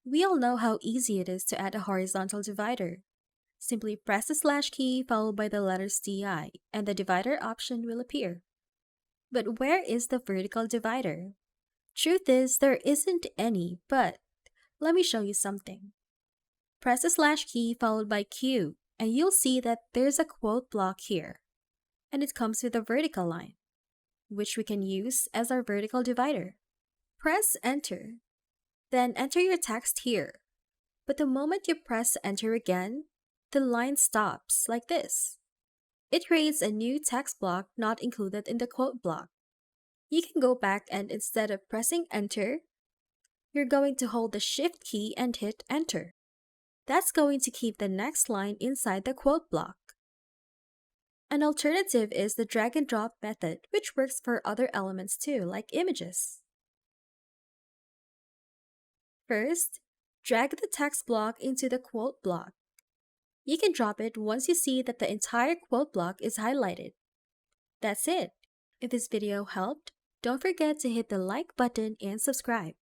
We all know how easy it is to add a horizontal divider. Simply press the slash key followed by the letters DI, and the divider option will appear. But where is the vertical divider? Truth is, there isn't any, but let me show you something. Press the slash key followed by Q, and you'll see that there's a quote block here. And it comes with a vertical line, which we can use as our vertical divider. Press enter, then enter your text here. But the moment you press enter again, the line stops like this. It creates a new text block not included in the quote block. You can go back and instead of pressing enter, you're going to hold the shift key and hit enter. That's going to keep the next line inside the quote block. An alternative is the drag and drop method, which works for other elements too, like images. First, drag the text block into the quote block. You can drop it once you see that the entire quote block is highlighted. That's it. If this video helped, don't forget to hit the like button and subscribe.